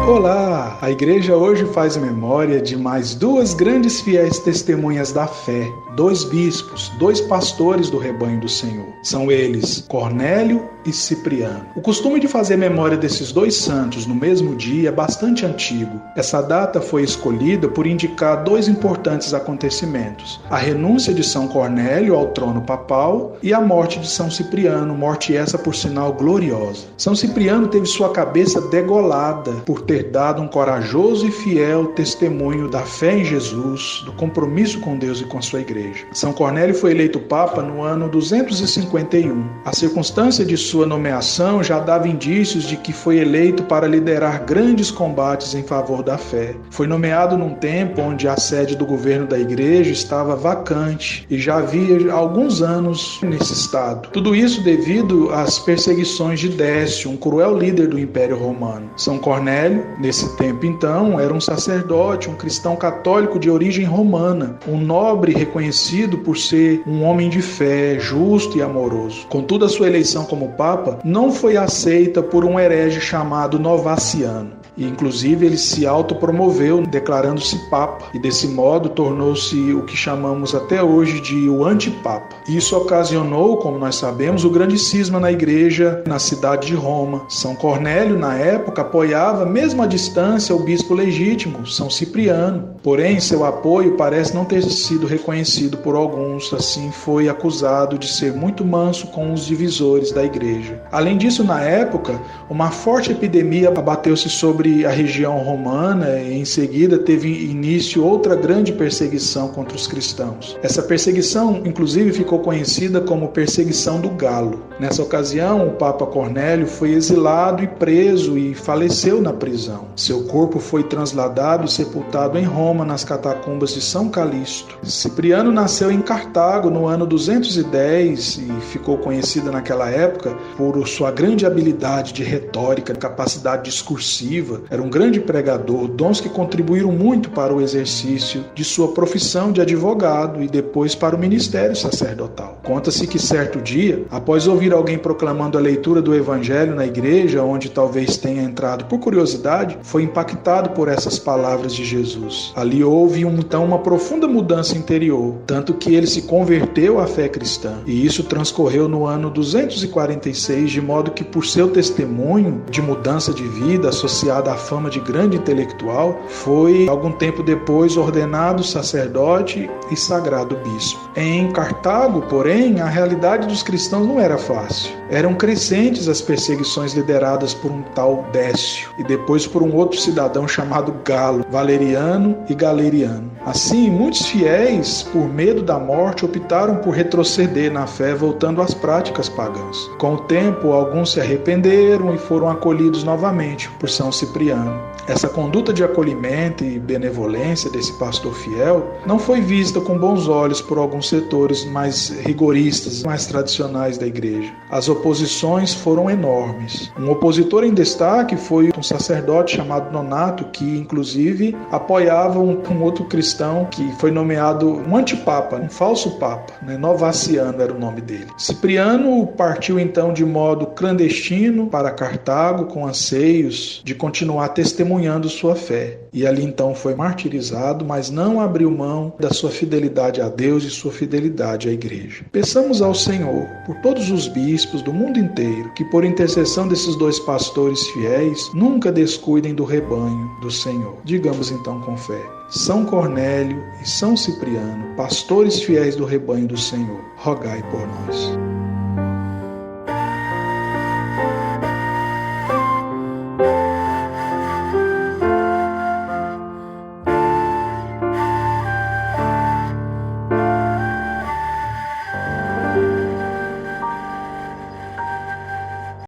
Olá! A igreja hoje faz memória de mais duas grandes fiéis testemunhas da fé, dois bispos, dois pastores do rebanho do Senhor. São eles Cornélio e Cipriano. O costume de fazer memória desses dois santos no mesmo dia é bastante antigo. Essa data foi escolhida por indicar dois importantes acontecimentos: a renúncia de São Cornélio ao trono papal e a morte de São Cipriano, morte essa por sinal gloriosa. São Cipriano teve sua cabeça degolada por ter dado um corajoso e fiel testemunho da fé em Jesus, do compromisso com Deus e com sua igreja. São Cornélio foi eleito papa no ano 251. A circunstância de sua nomeação já dava indícios de que foi eleito para liderar grandes combates em favor da fé. Foi nomeado num tempo onde a sede do governo da igreja estava vacante e já havia alguns anos nesse estado. Tudo isso devido às perseguições de Décio, um cruel líder do Império Romano. São Cornélio, nesse tempo então, era um sacerdote, um cristão católico de origem romana, um nobre reconhecido por ser um homem de fé, justo e amoroso. Contudo, a sua eleição como papa não foi aceita por um herege chamado Novaciano. E, inclusive, ele se autopromoveu, declarando-se papa, e desse modo tornou-se o que chamamos até hoje de o antipapa. Isso ocasionou, como nós sabemos, o grande cisma na igreja na cidade de Roma. São Cornélio, na época, apoiava, mesmo à distância, o bispo legítimo, São Cipriano. Porém, seu apoio parece não ter sido reconhecido por alguns, assim foi acusado de ser muito manso com os divisores da igreja. Além disso, na época, uma forte epidemia abateu-se sobre a região romana e em seguida teve início outra grande perseguição contra os cristãos. Essa perseguição, inclusive, ficou conhecida como perseguição do Galo. Nessa ocasião, o Papa Cornélio foi exilado e preso e faleceu na prisão. Seu corpo foi trasladado e sepultado em Roma, nas catacumbas de São Calixto. Cipriano nasceu em Cartago no ano 210 e ficou conhecida naquela época por sua grande habilidade de retórica, capacidade discursiva. Era um grande pregador, dons que contribuíram muito para o exercício de sua profissão de advogado e depois para o ministério sacerdotal. Conta-se que certo dia, após ouvir alguém proclamando a leitura do Evangelho na igreja, onde talvez tenha entrado por curiosidade, foi impactado por essas palavras de Jesus. Ali houve então uma profunda mudança interior, tanto que ele se converteu à fé cristã. E isso transcorreu no ano 246, de modo que por seu testemunho de mudança de vida associada à fama de grande intelectual, foi algum tempo depois ordenado sacerdote e sagrado bispo. Em Cartago, porém, a realidade dos cristãos não era fácil. Eram crescentes as perseguições lideradas por um tal Décio e depois por um outro cidadão chamado Galo, Valeriano e Galeriano. Assim, muitos fiéis, por medo da morte, optaram por retroceder na fé, voltando às práticas pagãs. Com o tempo, alguns se arrependeram e foram acolhidos novamente por São Cipriano. Essa conduta de acolhimento e benevolência desse pastor fiel não foi vista com bons olhos por alguns setores mais rigoristas, mais tradicionais da igreja. As oposições foram enormes. Um opositor em destaque foi um sacerdote chamado Nonato, que inclusive apoiava um outro cristão que foi nomeado um antipapa, um falso papa, Novaciano era o nome dele. Cipriano partiu então de modo clandestino para Cartago com anseios de continuar testemunhando sua fé. E ali então foi martirizado, mas não abriu mão da sua fidelidade a Deus e sua fidelidade à igreja. Peçamos ao Senhor, por todos os bispos do mundo inteiro, que por intercessão desses dois pastores fiéis, nunca descuidem do rebanho do Senhor. Digamos então com fé: São Cornélio e São Cipriano, pastores fiéis do rebanho do Senhor, rogai por nós.